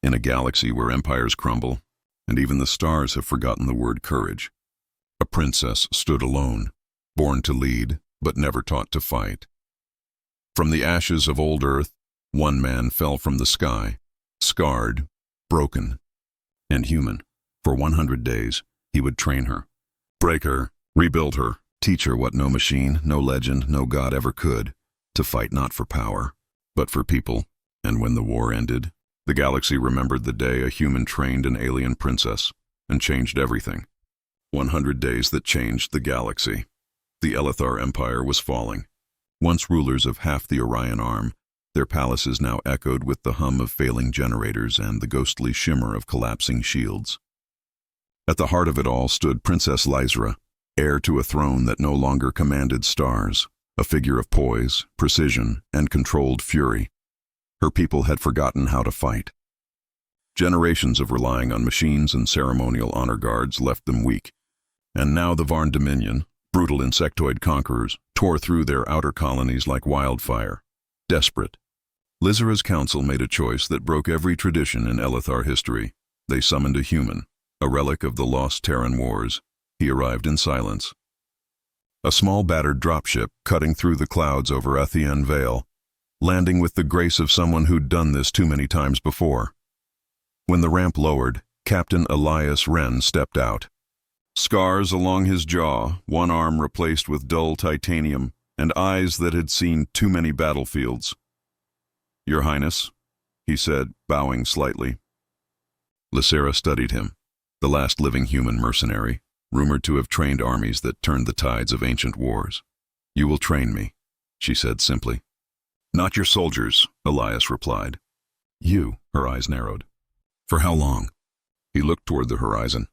In a galaxy where empires crumble, and even the stars have forgotten the word courage, a princess stood alone, born to lead, but never taught to fight. From the ashes of old Earth, one man fell from the sky, scarred, broken, and human. For 100 days, he would train her, break her, rebuild her, teach her what no machine, no legend, no god ever could, to fight not for power, but for people. And when the war ended, the galaxy remembered the day a human trained an alien princess and changed everything. 100 days that changed the galaxy. The Elithar Empire was falling. Once rulers of half the Orion Arm, their palaces now echoed with the hum of failing generators and the ghostly shimmer of collapsing shields. At the heart of it all stood Princess Lysra, heir to a throne that no longer commanded stars, a figure of poise, precision, and controlled fury. Her people had forgotten how to fight. Generations of relying on machines and ceremonial honor guards left them weak, and now the Varn Dominion, brutal insectoid conquerors, tore through their outer colonies like wildfire. Desperate, Lysra's council made a choice that broke every tradition in Elithar history. They summoned a human, a relic of the lost Terran wars. He arrived in silence. A small battered dropship cutting through the clouds over Athien Vale, landing with the grace of someone who'd done this too many times before. When the ramp lowered, Captain Elias Wren stepped out. Scars along his jaw, one arm replaced with dull titanium, and eyes that had seen too many battlefields. "Your Highness," he said, bowing slightly. Lysra studied him, the last living human mercenary, rumored to have trained armies that turned the tides of ancient wars. "You will train me," she said simply. "Not your soldiers," Elias replied. "You," her eyes narrowed. "For how long?" He looked toward the horizon.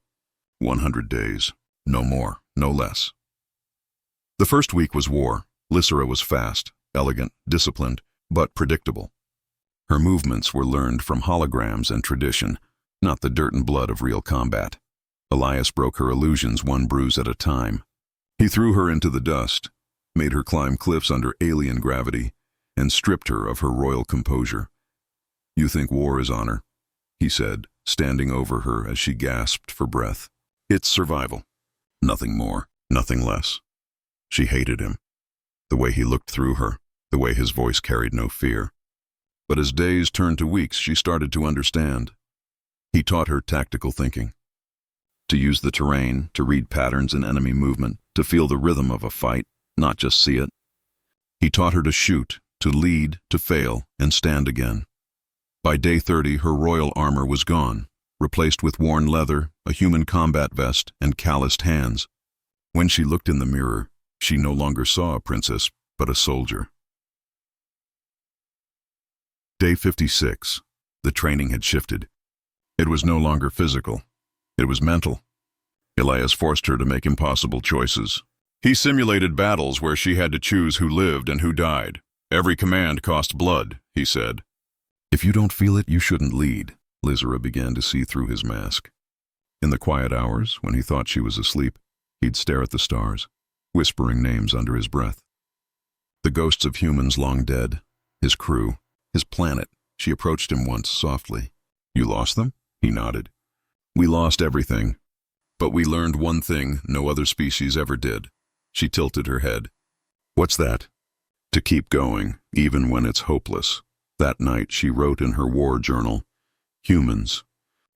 100 days. No more, no less. The first week was war. Lysra was fast, elegant, disciplined, but predictable. Her movements were learned from holograms and tradition, not the dirt and blood of real combat. Elias broke her illusions one bruise at a time. He threw her into the dust, made her climb cliffs under alien gravity, and stripped her of her royal composure. "You think war is honor," he said, standing over her as she gasped for breath. "It's survival. Nothing more, nothing less." She hated him. The way he looked through her, the way his voice carried no fear. But as days turned to weeks, she started to understand. He taught her tactical thinking. To use the terrain, to read patterns in enemy movement, to feel the rhythm of a fight, not just see it. He taught her to shoot, to lead, to fail, and stand again. By day 30, her royal armor was gone, replaced with worn leather, a human combat vest, and calloused hands. When she looked in the mirror, she no longer saw a princess, but a soldier. Day 56. The training had shifted. It was no longer physical. It was mental. Elias forced her to make impossible choices. He simulated battles where she had to choose who lived and who died. "Every command cost blood," he said. "If you don't feel it, you shouldn't lead." Lysra began to see through his mask. In the quiet hours, when he thought she was asleep, he'd stare at the stars, whispering names under his breath. The ghosts of humans long dead, his crew, his planet. She approached him once softly. "You lost them?" He nodded. "We lost everything. But we learned one thing no other species ever did." She tilted her head. "What's that?" "To keep going, even when it's hopeless." That night she wrote in her war journal, "Humans,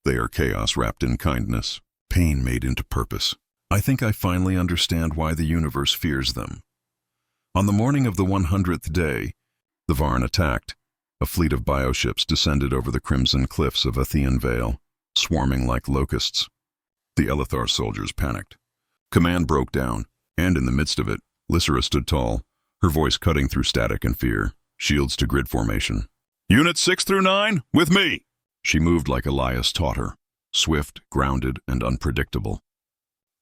they are chaos wrapped in kindness, pain made into purpose. I think I finally understand why the universe fears them." On the morning of the 100th day, the Varn attacked. A fleet of bioships descended over the crimson cliffs of Athien Vale, swarming like locusts. The Elithar soldiers panicked. Command broke down, and in the midst of it, Lysra stood tall, her voice cutting through static and fear. Shields to grid formation. "Units 6 through 9, with me!" She moved like Elias taught her, swift, grounded, and unpredictable.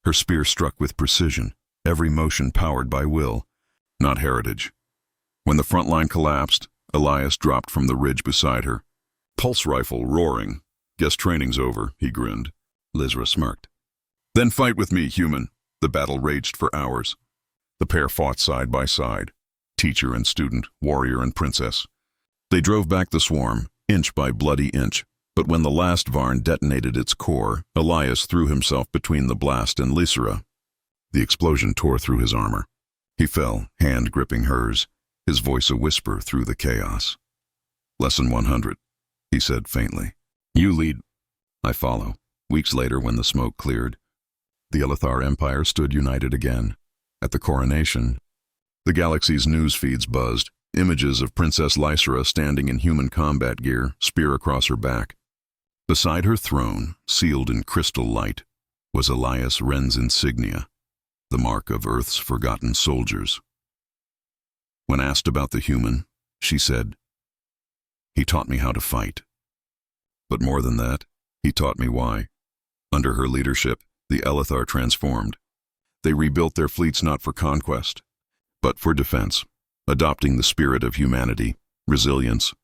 Her spear struck with precision, every motion powered by will, not heritage. When the front line collapsed, Elias dropped from the ridge beside her, pulse rifle roaring. "Guess training's over," he grinned. Lysra smirked. "Then fight with me, human." The battle raged for hours. The pair fought side by side, teacher and student, warrior and princess. They drove back the swarm, inch by bloody inch, But when the last Varn detonated its core, Elias threw himself between the blast and Lysera. The explosion tore through his armor. He fell, hand gripping hers, his voice a whisper through the chaos. "Lesson 100, he said faintly. "You lead." "I follow." Weeks later, when the smoke cleared, the Elithar Empire stood united again. At the coronation, the galaxy's news feeds buzzed, images of Princess Lysera standing in human combat gear, spear across her back. Beside her throne, sealed in crystal light, was Elias Wren's insignia, the mark of Earth's forgotten soldiers. When asked about the human, she said, "He taught me how to fight. But more than that, he taught me why." Under her leadership, the Elithar transformed. They rebuilt their fleets not for conquest, but for defense, adopting the spirit of humanity, resilience,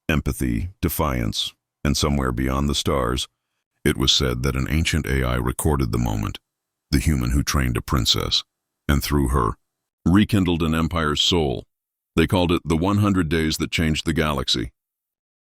empathy, defiance, and somewhere beyond the stars, it was said that an ancient AI recorded the moment, the human who trained a princess, and through her, rekindled an empire's soul. They called it the 100 days that changed the galaxy.